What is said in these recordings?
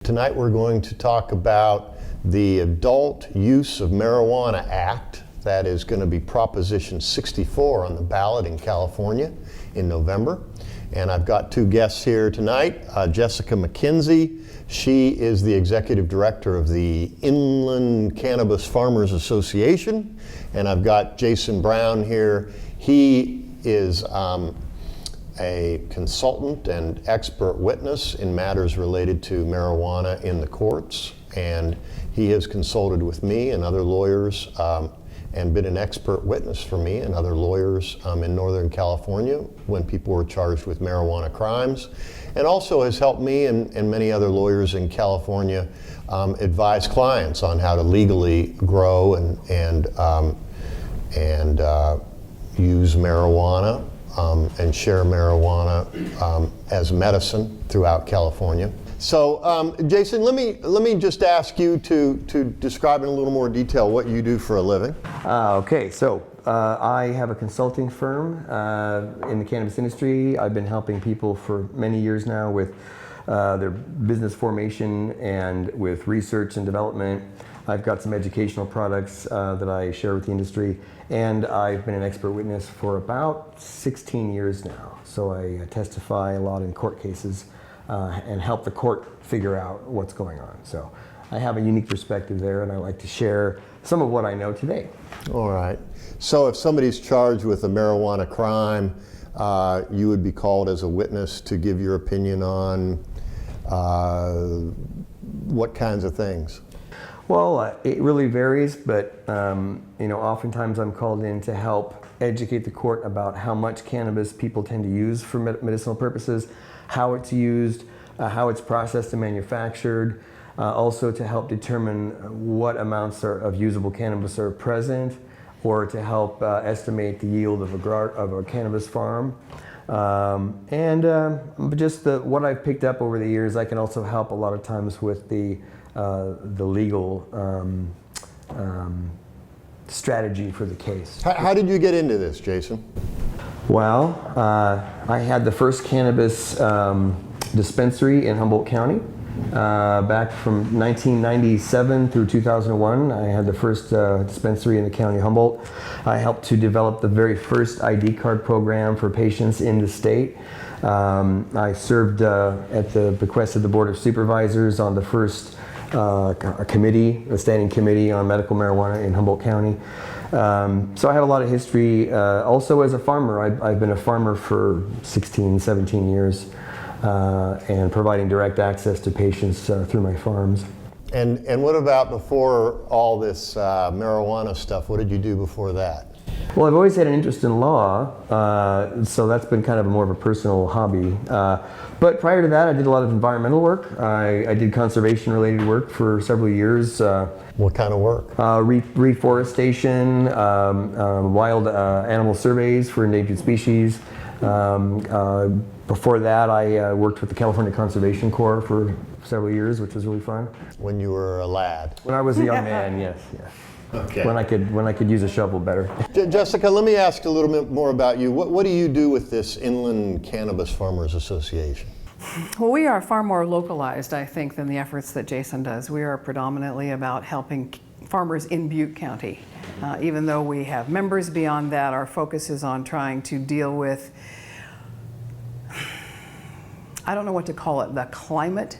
Tonight we're going to talk about the Adult Use of Marijuana Act. That is going to be Proposition 64 on the ballot in California in November. And I've got two guests here tonight. Jessica McKenzie. She is the Executive Director of the Inland Cannabis Farmers Association. And I've got Jason Brown here. He is a consultant and expert witness in matters related to marijuana in the courts. And he has consulted with me and other lawyers and been an expert witness for me and other lawyers in Northern California when people were charged with marijuana crimes, and also has helped me and many other lawyers in California advise clients on how to legally grow and use marijuana and share marijuana as medicine throughout California. So, Jason, let me just ask you to describe in a little more detail what you do for a living. Okay, so I have a consulting firm in the cannabis industry. I've been helping people for many years now with their business formation and with research and development. I've got some educational products that I share with the industry, and I've been an expert witness for about 16 years now. So I testify a lot in court cases and help the court figure out what's going on. So I have a unique perspective there, and I like to share some of what I know today. All right. So if somebody's charged with a marijuana crime, you would be called as a witness to give your opinion on what kinds of things? Well, it really varies, but oftentimes I'm called in to help educate the court about how much cannabis people tend to use for medicinal purposes, how it's used, how it's processed and manufactured, also to help determine what amounts of usable cannabis are present, or to help estimate the yield of a cannabis farm. Just what I've picked up over the years, I can also help a lot of times with the legal strategy for the case. How did you get into this, Jason? Well, I had the first cannabis dispensary in Humboldt County back from 1997 through 2001. I had the first dispensary in the county of Humboldt. I helped to develop the very first ID card program for patients in the state. I served at the bequest of the Board of Supervisors on the first committee, the standing committee on medical marijuana in Humboldt County. So I have a lot of history. Also as a farmer, I've been a farmer for 16, 17 years and providing direct access to patients through my farms. And what about before all this marijuana stuff? What did you do before that? Well, I've always had an interest in law, so that's been kind of more of a personal hobby. But prior to that, I did a lot of environmental work. I did conservation-related work for several years. What kind of work? Reforestation, wild animal surveys for endangered species. Before that, I worked with the California Conservation Corps for several years, which was really fun. When you were a lad? When I was a young man, yes. Okay. When I could use a shovel better. Jessica, let me ask a little bit more about you. What do you do with this Inland Cannabis Farmers Association? Well, we are far more localized, I think, than the efforts that Jason does. We are predominantly about helping farmers in Butte County. Even though we have members beyond that, our focus is on trying to deal with, I don't know what to call it, the climate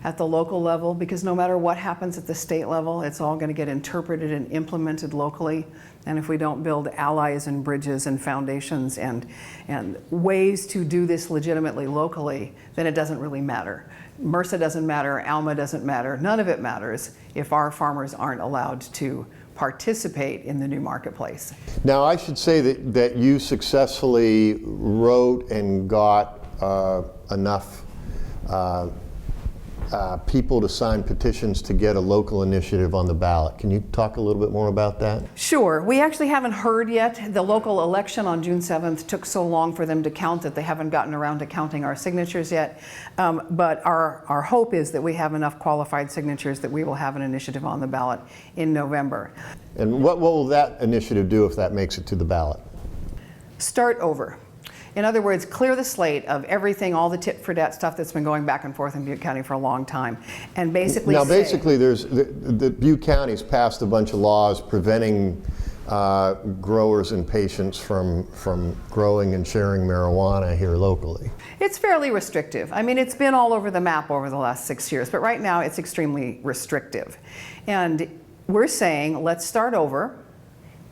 at the local level, because no matter what happens at the state level, it's all going to get interpreted and implemented locally. And if we don't build allies and bridges and foundations and ways to do this legitimately locally, then it doesn't really matter. MRSA doesn't matter, ALMA doesn't matter, none of it matters if our farmers aren't allowed to participate in the new marketplace. Now, I should say that you successfully wrote and got enough people to sign petitions to get a local initiative on the ballot. Can you talk a little bit more about that? Sure. We actually haven't heard yet. The local election on June 7th took so long for them to count that they haven't gotten around to counting our signatures yet. But our hope is that we have enough qualified signatures that we will have an initiative on the ballot in November. And what will that initiative do if that makes it to the ballot? Start over. In other words, clear the slate of everything, all the tit for tat stuff that's been going back and forth in Butte County for a long time, and basically Now, say, basically, there's the Butte County's passed a bunch of laws preventing growers and patients from growing and sharing marijuana here locally. it's fairly restrictive. I mean, it's been all over the map over the last 6 years, but right now it's extremely restrictive. And we're saying, let's start over.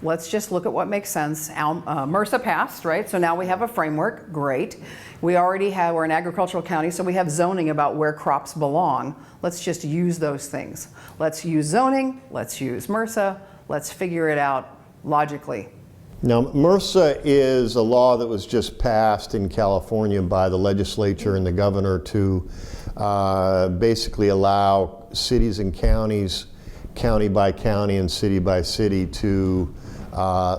Let's just look at what makes sense. MRSA passed, right? So now we have a framework, great. We're an agricultural county, so we have zoning about where crops belong. Let's just use those things. Let's use zoning, let's use MRSA, let's figure it out logically. Now, MRSA is a law that was just passed in California by the legislature and the governor to basically allow cities and counties, county by county and city by city, to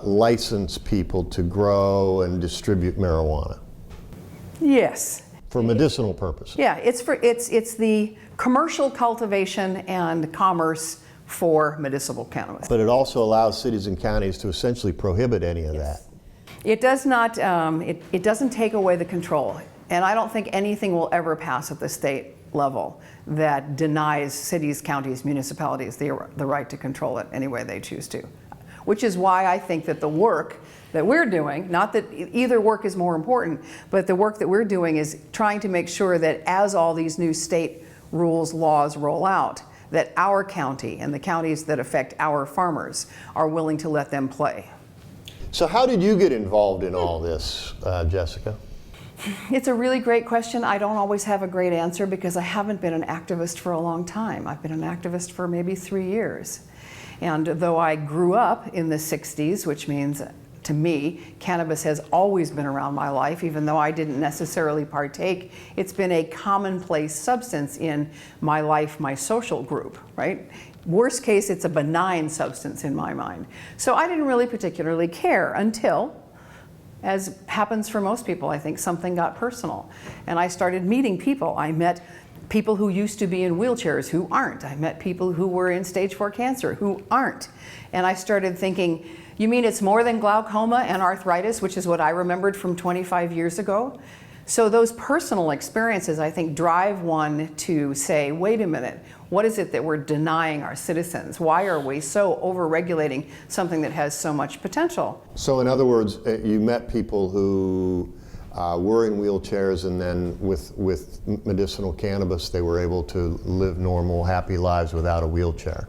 license people to grow and distribute marijuana Yes. for medicinal purposes. Yeah, it's the commercial cultivation and commerce for medicinal cannabis. But it also allows cities and counties to essentially prohibit any of that. It does not, it doesn't take away the control. And I don't think anything will ever pass at the state level that denies cities, counties, municipalities the right to control it any way they choose to. Which is why I think that the work that we're doing, not that either work is more important, but the work that we're doing is trying to make sure that as all these new state rules, laws roll out, that our county and the counties that affect our farmers are willing to let them play. So how did you get involved in all this, Jessica? It's a really great question. I don't always have a great answer because I haven't been an activist for a long time. I've been an activist for maybe 3 years. And though I grew up in the 60s, which means to me, cannabis has always been around my life, even though I didn't necessarily partake. It's been a commonplace substance in my life, my social group, right? Worst case, it's a benign substance in my mind. So I didn't really particularly care until, as happens for most people, I think, something got personal. And I started meeting people. I met people who used to be in wheelchairs who aren't. I met people who were in stage 4 cancer who aren't. And I started thinking, you mean it's more than glaucoma and arthritis, which is what I remembered from 25 years ago? So those personal experiences, I think, drive one to say, wait a minute, what is it that we're denying our citizens? Why are we so over-regulating something that has so much potential? So in other words, you met people who were in wheelchairs, and then with medicinal cannabis, they were able to live normal, happy lives without a wheelchair.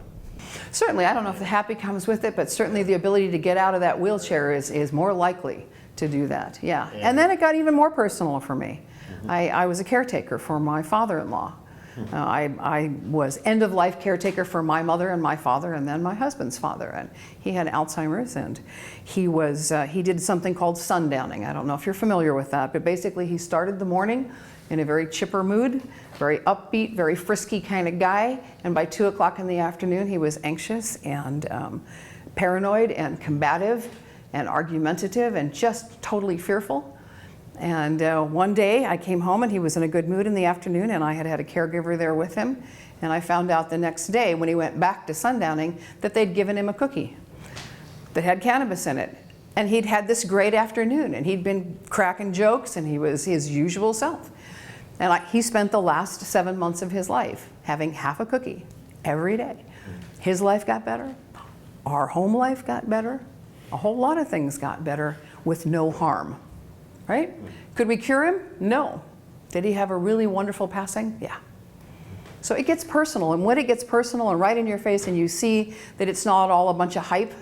Certainly, I don't know if the happy comes with it, but certainly the ability to get out of that wheelchair is more likely to do that, yeah. And then it got even more personal for me. I was a caretaker for my father-in-law. I was end-of-life caretaker for my mother and my father, and then my husband's father. And he had Alzheimer's, and he did something called sundowning. I don't know if you're familiar with that, but basically he started the morning in a very chipper mood, very upbeat, very frisky kind of guy, and by 2 o'clock in the afternoon he was anxious and paranoid and combative and argumentative and just totally fearful. And one day I came home and he was in a good mood in the afternoon, and I had a caregiver there with him, and I found out the next day when he went back to sundowning that they'd given him a cookie that had cannabis in it. And he'd had this great afternoon, and he'd been cracking jokes, and he was his usual self. And he spent the last 7 months of his life having half a cookie every day. His life got better, our home life got better, a whole lot of things got better with no harm. Right? Could we cure him? No. Did he have a really wonderful passing? Yeah. So it gets personal, and when it gets personal and right in your face and you see that it's not all a bunch of hype,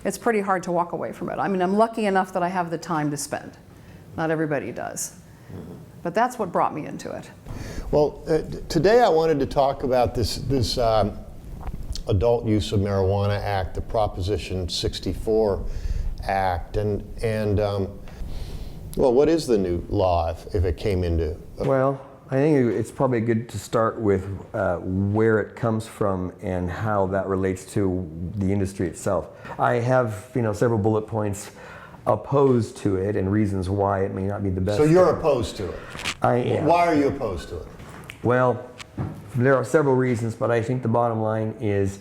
it's pretty hard to walk away from it. I mean, I'm lucky enough that I have the time to spend. Not everybody does. But that's what brought me into it. Well, today I wanted to talk about this Adult Use of Marijuana Act, the Proposition 64 Act, well, what is the new law if it came into? Well, I think it's probably good to start with where it comes from and how that relates to the industry itself. I have, several bullet points opposed to it and reasons why it may not be the best. So you're opposed to it? I am. Why are you opposed to it? Well, there are several reasons, but I think the bottom line is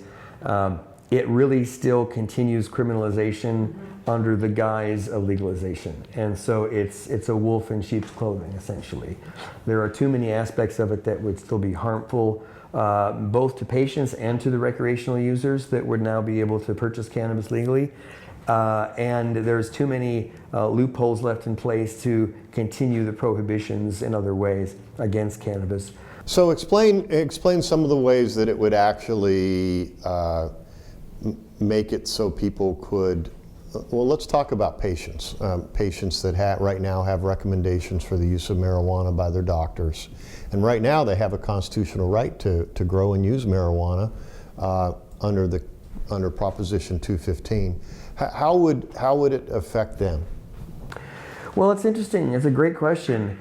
it really still continues criminalization under the guise of legalization. And so it's a wolf in sheep's clothing, essentially. There are too many aspects of it that would still be harmful, both to patients and to the recreational users that would now be able to purchase cannabis legally. And there's too many loopholes left in place to continue the prohibitions in other ways against cannabis. So explain some of the ways that it would actually make it so people could, well, let's talk about patients. Patients that right now have recommendations for the use of marijuana by their doctors. And right now they have a constitutional right to grow and use marijuana under Proposition 215. How would it affect them? Well, it's interesting. It's a great question.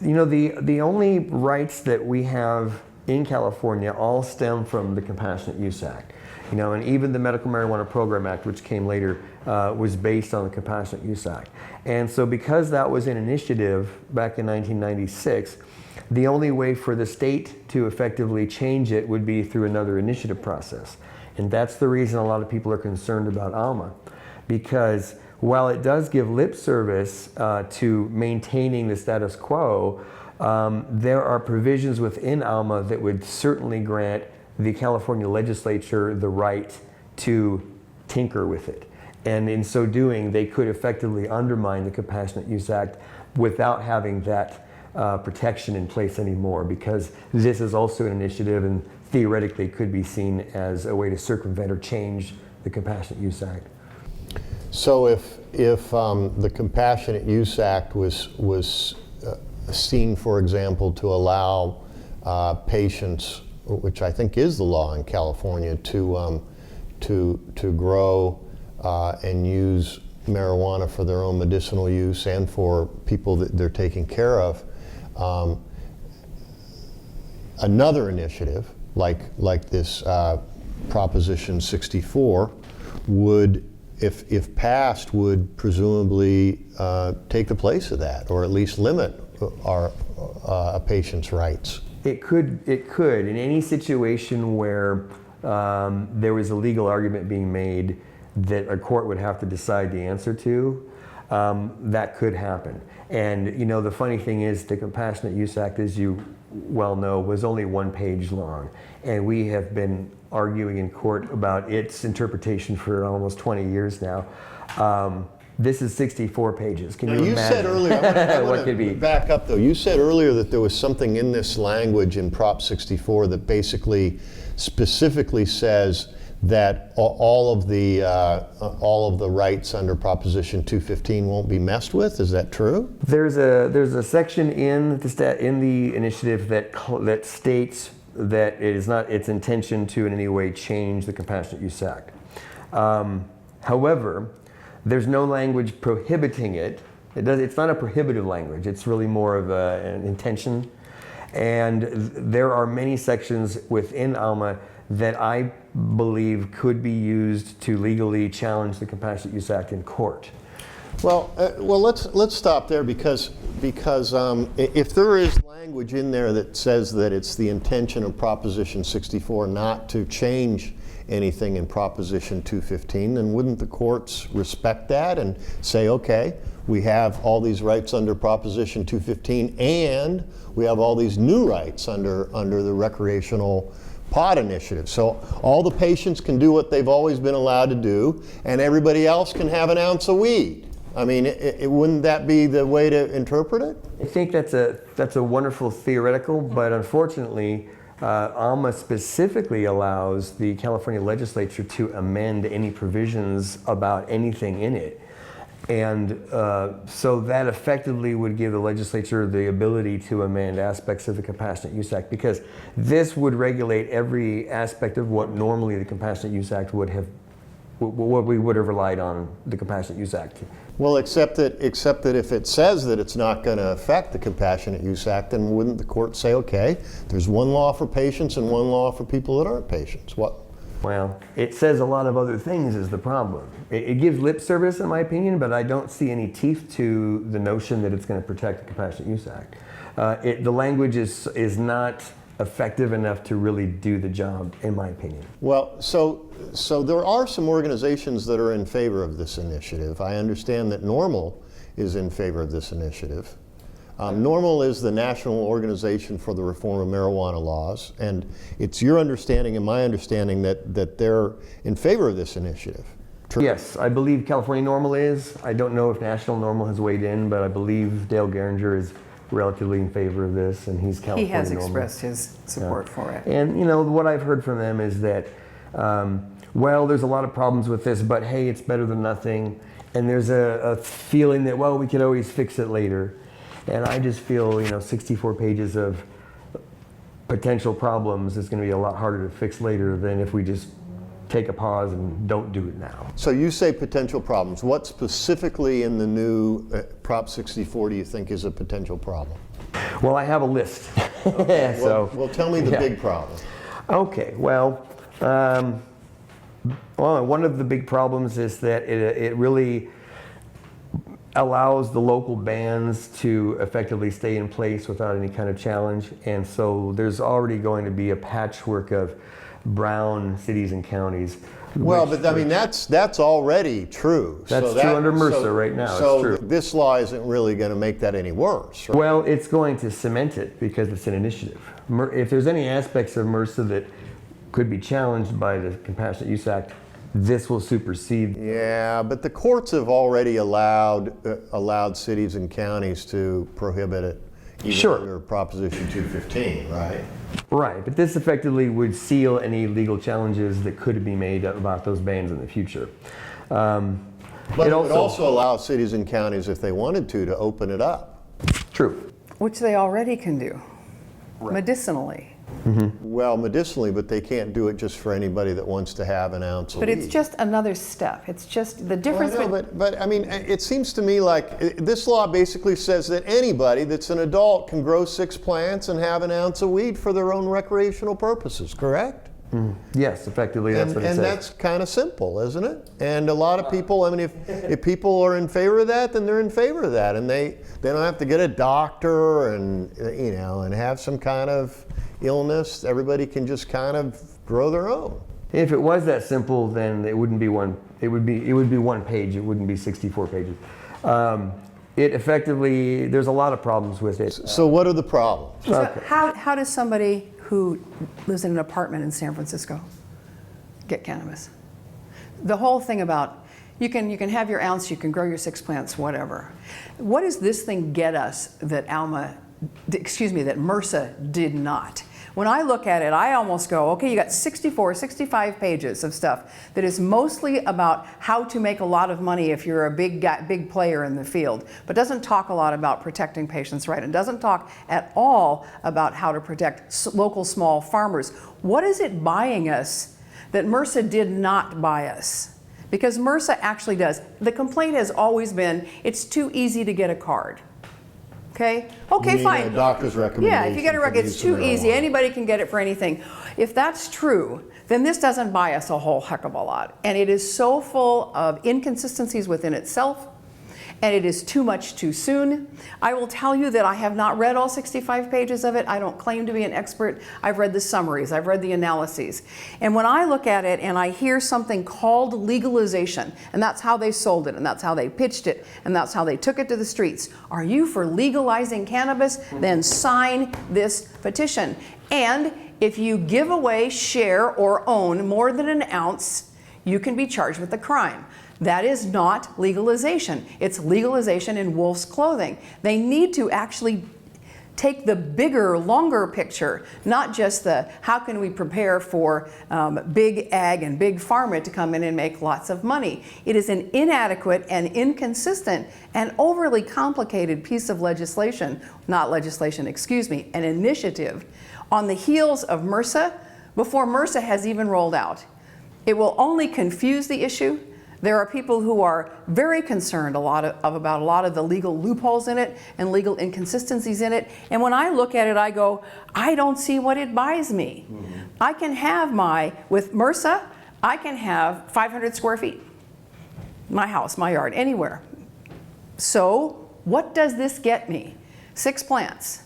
You know, the only rights that we have in California all stem from the Compassionate Use Act. You know, and even the Medical Marijuana Program Act, which came later, was based on the Compassionate Use Act. And so because that was an initiative back in 1996, the only way for the state to effectively change it would be through another initiative process. And that's the reason a lot of people are concerned about ALMA, because while it does give lip service to maintaining the status quo, there are provisions within ALMA that would certainly grant the California legislature the right to tinker with it. And in so doing, they could effectively undermine the Compassionate Use Act without having that protection in place anymore, because this is also an initiative and theoretically could be seen as a way to circumvent or change the Compassionate Use Act. So if the Compassionate Use Act was seen, for example, to allow patients, which I think is the law in California, to grow and use marijuana for their own medicinal use and for people that they're taking care of, another initiative like this Proposition 64 would, if passed, would presumably take the place of that, or at least limit a patient's rights. It could. In any situation where there was a legal argument being made that a court would have to decide the answer to, that could happen. And you know, the funny thing is, the Compassionate Use Act, as you well know, was only 1 page long. And we have been arguing in court about its interpretation for almost 20 years now. This is 64 pages. Can you imagine? Said earlier, I what could be? Back up though. You said earlier that there was something in this language in Prop 64 that basically specifically says that all of the rights under Proposition 215 won't be messed with. Is that true? There's a section in the initiative that states that it is not its intention to in any way change the Compassionate Use Act. However, there's no language prohibiting it. It's not a prohibitive language. It's really more of an intention. And there are many sections within ALMA that I believe could be used to legally challenge the Compassionate Use Act in court. Well, let's stop there because if there is language in there that says that it's the intention of Proposition 64 not to change anything in Proposition 215, then wouldn't the courts respect that and say, okay, we have all these rights under Proposition 215 and we have all these new rights under the recreational pot initiative. So all the patients can do what they've always been allowed to do, and everybody else can have an ounce of weed. I mean, wouldn't that be the way to interpret it? I think that's a wonderful theoretical, but unfortunately, ALMA specifically allows the California legislature to amend any provisions about anything in it. And so that effectively would give the legislature the ability to amend aspects of the Compassionate Use Act, because this would regulate every aspect of what normally the Compassionate Use Act would have, what we would have relied on the Compassionate Use Act. Well, except that if it says that it's not going to affect the Compassionate Use Act, then wouldn't the court say, okay, there's one law for patients and one law for people that aren't patients? What? Well, it says a lot of other things is the problem. It gives lip service, in my opinion, but I don't see any teeth to the notion that it's going to protect the Compassionate Use Act. The language is not effective enough to really do the job, in my opinion. Well, so there are some organizations that are in favor of this initiative. I understand that NORML is in favor of this initiative. NORML is the National Organization for the Reform of Marijuana Laws, and it's your understanding and my understanding that they're in favor of this initiative. True? Yes, I believe California NORML is. I don't know if National NORML has weighed in, but I believe Dale Geringer is relatively in favor of this, and he's California He has NORML. expressed his support for it. And you know, what I've heard from them is that, well, there's a lot of problems with this, but hey, it's better than nothing. And there's a feeling that, well, we could always fix it later. And I just feel, 64 pages of potential problems is going to be a lot harder to fix later than if we just take a pause and don't do it now. So you say potential problems. What specifically in the new Prop 64 do you think is a potential problem? Well, I have a list. Okay. So, well, tell me the big problem. Okay, well, one of the big problems is that it really allows the local bans to effectively stay in place without any kind of challenge. And so there's already going to be a patchwork of brown cities and counties. Well, but I mean, that's already true. That's true under MRSA right now. So it's true. This law isn't really going to make that any worse, right? Well, it's going to cement it because it's an initiative. If there's any aspects of MRSA that could be challenged by the Compassionate Use Act, this will supersede. Yeah, but the courts have already allowed cities and counties to prohibit it, even under Proposition 215, right? Right, but this effectively would seal any legal challenges that could be made about those bans in the future. But it would also allow cities and counties, if they wanted to open it up. True. Which they already can do, medicinally. Well, medicinally, but they can't do it just for anybody that wants to have an ounce of But weed. it's just another step. It's just the difference. Well, I know, but I mean, it seems to me like this law basically says that anybody that's an adult can grow 6 plants and have an ounce of weed for their own recreational purposes, correct? Yes, effectively, that's what it says. And that's kind of simple, isn't it? And a lot of people, I mean, if people are in favor of that, then they're in favor of that, and they don't have to get a doctor and and have some kind of illness. Everybody can just kind of grow their own. If it was that simple, then it wouldn't be one. It would be 1 page. It wouldn't be 64 pages. It effectively, there's a lot of problems with it. So what are the problems? So Okay. how does somebody who lives in an apartment in San Francisco get cannabis? The whole thing about you can have your ounce, you can grow your 6 plants, whatever. What does this thing get us that that MRSA did not? When I look at it, I almost go, okay, you got 64, 65 pages of stuff that is mostly about how to make a lot of money if you're a big player in the field, but doesn't talk a lot about protecting patients' rights, and doesn't talk at all about how to protect local small farmers. What is it buying us that MRSA did not buy us? Because MRSA actually does. The complaint has always been, it's too easy to get a card. Okay, fine. A doctor's recommendation. Yeah, if you get a record, it's too easy. Anybody can get it for anything. If that's true, then this doesn't buy us a whole heck of a lot. And it is so full of inconsistencies within itself, and it is too much too soon. I will tell you that I have not read all 65 pages of it. I don't claim to be an expert. I've read the summaries, I've read the analyses. And when I look at it and I hear something called legalization, and that's how they sold it, and that's how they pitched it, and that's how they took it to the streets. Are you for legalizing cannabis? Then sign this petition. And if you give away, share, or own more than an ounce, you can be charged with a crime. That is not legalization. It's legalization in wolf's clothing. They need to actually take the bigger, longer picture, not just the how can we prepare for big ag and big pharma to come in and make lots of money. It is an inadequate and inconsistent and overly complicated piece of legislation, not legislation, excuse me, an initiative on the heels of MRSA, before MRSA has even rolled out. It will only confuse the issue. There are people who are very concerned about a lot of the legal loopholes in it and legal inconsistencies in it. And when I look at it, I go, I don't see what it buys me. I can have with MRSA, I can have 500 square feet. My house, my yard, anywhere. So what does this get me? 6 plants.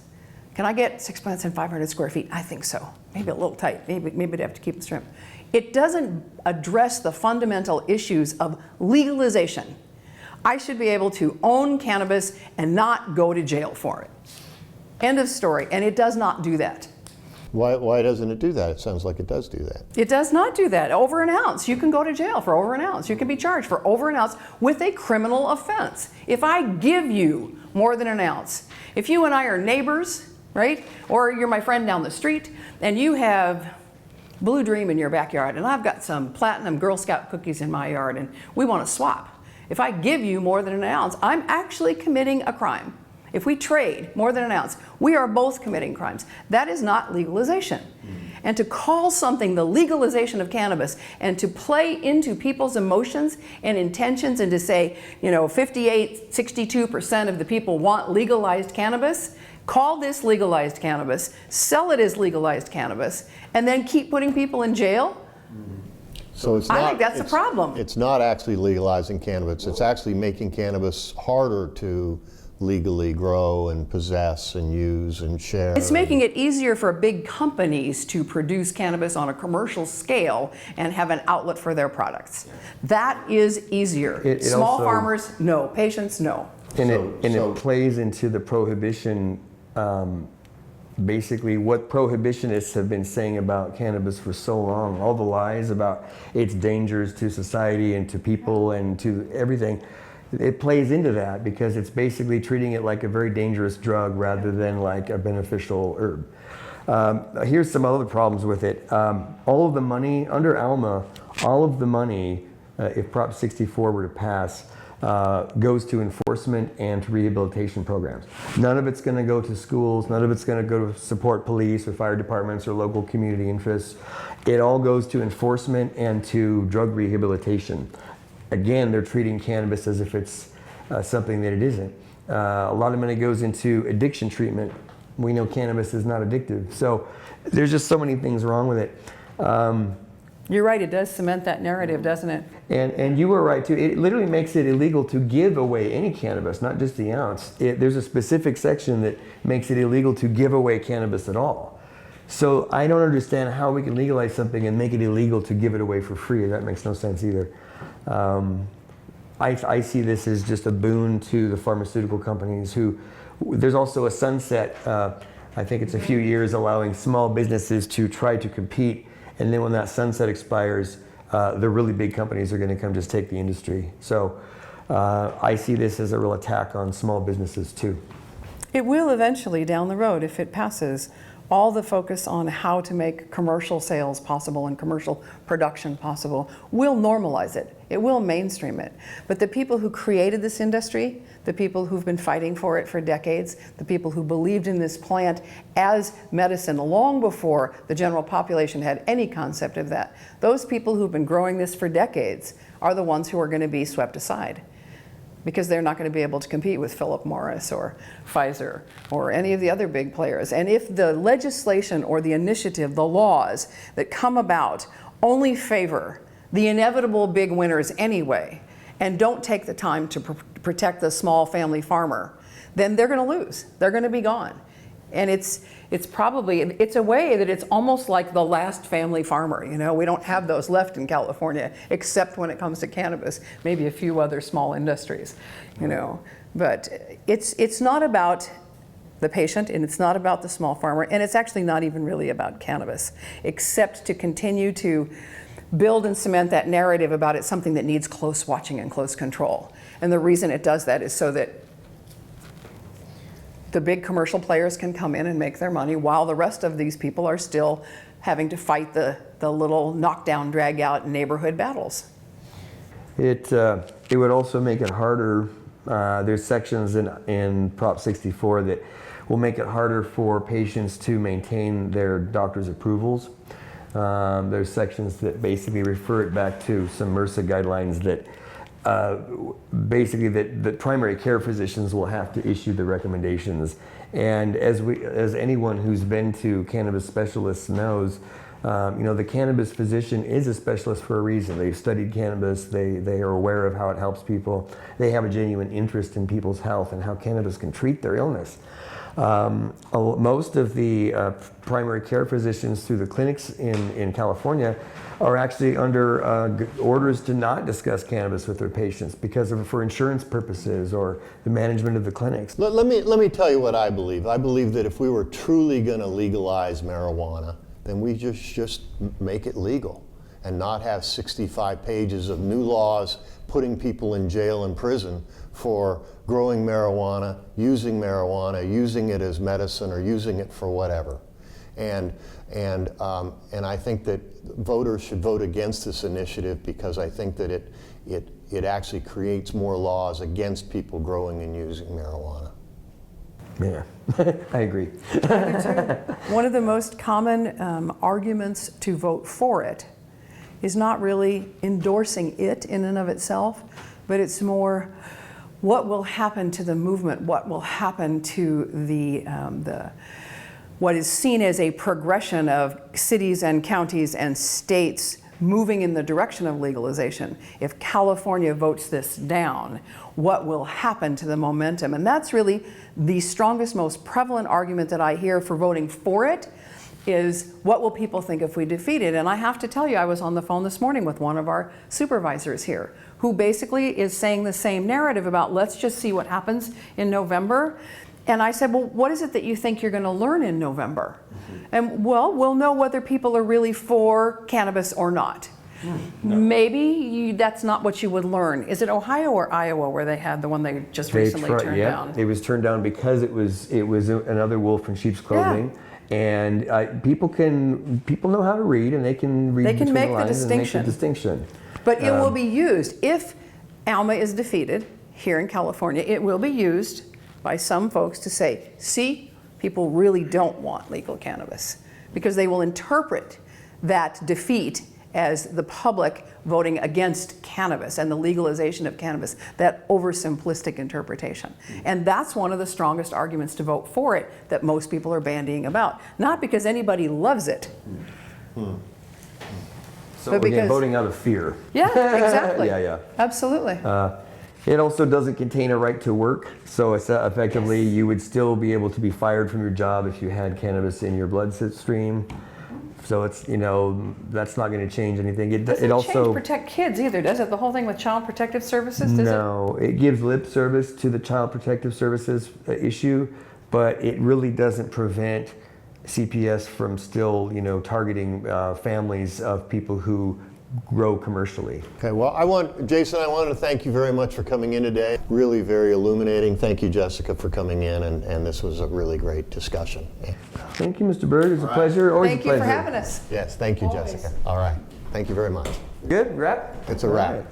Can I get 6 plants and 500 square feet? I think so. Maybe a little tight. Maybe I'd have to keep the shrimp. It doesn't address the fundamental issues of legalization. I should be able to own cannabis and not go to jail for it. End of story. And it does not do that. Why doesn't it do that? It sounds like it does do that. It does not do that. Over an ounce. You can go to jail for over an ounce. You can be charged for over an ounce with a criminal offense. If I give you more than an ounce, if you and I are neighbors, right? Or you're my friend down the street and you have Blue Dream in your backyard and I've got some platinum Girl Scout cookies in my yard and we want to swap. If I give you more than an ounce, I'm actually committing a crime. If we trade more than an ounce, we are both committing crimes. That is not legalization. And to call something the legalization of cannabis and to play into people's emotions and intentions and to say, 58, 62% of the people want legalized cannabis, call this legalized cannabis, sell it as legalized cannabis, and then keep putting people in jail. So it's not, I think that's a problem. It's not actually legalizing cannabis. It's actually making cannabis harder to legally grow and possess and use and share. It's making it easier for big companies to produce cannabis on a commercial scale and have an outlet for their products. That is easier. It Small also- farmers, no. Patients, no. And So- it plays into the prohibition, basically what prohibitionists have been saying about cannabis for so long, all the lies about its dangers to society and to people and to everything. It plays into that because it's basically treating it like a very dangerous drug rather than like a beneficial herb. Here's some other problems with it. All of the money, under ALMA, all of the money, if Prop 64 were to pass, goes to enforcement and to rehabilitation programs. None of it's going to go to schools, none of it's going to go to support police or fire departments or local community interests. It all goes to enforcement and to drug rehabilitation. Again, they're treating cannabis as if it's something that it isn't. A lot of money goes into addiction treatment. We know cannabis is not addictive. So there's just so many things wrong with it. You're right, it does cement that narrative, doesn't it? And you were right too. It literally makes it illegal to give away any cannabis, not just the ounce. There's a specific section that makes it illegal to give away cannabis at all. So I don't understand how we can legalize something and make it illegal to give it away for free. That makes no sense either. I see this as just a boon to the pharmaceutical companies who, there's also a sunset, I think it's a few years, allowing small businesses to try to compete. And then when that sunset expires, the really big companies are going to come just take the industry. So I see this as a real attack on small businesses too. It will eventually down the road if it passes. All the focus on how to make commercial sales possible and commercial production possible will normalize it. It will mainstream it. But the people who created this industry, the people who've been fighting for it for decades, the people who believed in this plant as medicine long before the general population had any concept of that, those people who've been growing this for decades are the ones who are going to be swept aside, because they're not going to be able to compete with Philip Morris or Pfizer or any of the other big players. And if the legislation or the initiative, the laws that come about only favor the inevitable big winners anyway, and don't take the time to protect the small family farmer, then they're going to lose. They're going to be gone. And it's a way that it's almost like the last family farmer. We don't have those left in California, except when it comes to cannabis, maybe a few other small industries, But it's not about the patient, and it's not about the small farmer, and it's actually not even really about cannabis, except to continue to build and cement that narrative about it's something that needs close watching and close control. And the reason it does that is so that the big commercial players can come in and make their money while the rest of these people are still having to fight the little knockdown, drag out neighborhood battles. It would also make it harder. There's sections in Prop 64 that will make it harder for patients to maintain their doctor's approvals. There's sections that basically refer it back to some MRSA guidelines that basically that primary care physicians will have to issue the recommendations. And as anyone who's been to cannabis specialists knows, The cannabis physician is a specialist for a reason. They've studied cannabis, they are aware of how it helps people. They have a genuine interest in people's health and how cannabis can treat their illness. Most of the primary care physicians through the clinics in California are actually under orders to not discuss cannabis with their patients for insurance purposes or the management of the clinics. Let me tell you what I believe. I believe that if we were truly going to legalize marijuana, then we just make it legal and not have 65 pages of new laws putting people in jail and prison for growing marijuana, using it as medicine, or using it for whatever. And I think that voters should vote against this initiative because I think that it actually creates more laws against people growing and using marijuana. Yeah, I agree. One of the most common arguments to vote for it is not really endorsing it in and of itself, but it's more what will happen to the movement, what will happen to the what is seen as a progression of cities and counties and states moving in the direction of legalization. If California votes this down, what will happen to the momentum? And that's really the strongest, most prevalent argument that I hear for voting for it is what will people think if we defeat it? And I have to tell you, I was on the phone this morning with one of our supervisors here who basically is saying the same narrative about let's just see what happens in November. And I said, well, what is it that you think you're going to learn in November? And well, we'll know whether people are really for cannabis or not. No. Maybe that's not what you would learn. Is it Ohio or Iowa where they had the one they just recently turned down? It was turned down because it was another wolf in sheep's clothing. Yeah. And people know how to read, and they can read between the lines and make the distinction. But it will be used. If Alma is defeated here in California, it will be used by some folks to say, see, people really don't want legal cannabis, because they will interpret that defeat as the public voting against cannabis and the legalization of cannabis, that oversimplistic interpretation. And that's one of the strongest arguments to vote for it that most people are bandying about. Not because anybody loves it. So again, voting out of fear. Yeah, exactly. Yeah. Absolutely. It also doesn't contain a right to work, so it's effectively you would still be able to be fired from your job if you had cannabis in your bloodstream. So it's, that's not going to change anything. It also doesn't protect kids either, does it? The whole thing with Child Protective Services, does it? No, it gives lip service to the Child Protective Services issue, but it really doesn't prevent CPS from still, targeting families of people who grow commercially. Okay, well, Jason, I wanted to thank you very much for coming in today. Really very illuminating. Thank you, Jessica, for coming in, and this was a really great discussion. Thank you, Mr. Berg. It was a pleasure. Always a pleasure. Thank you for having us. Yes, thank you, Jessica. All right. Thank you very much. Good, wrap? It's a wrap.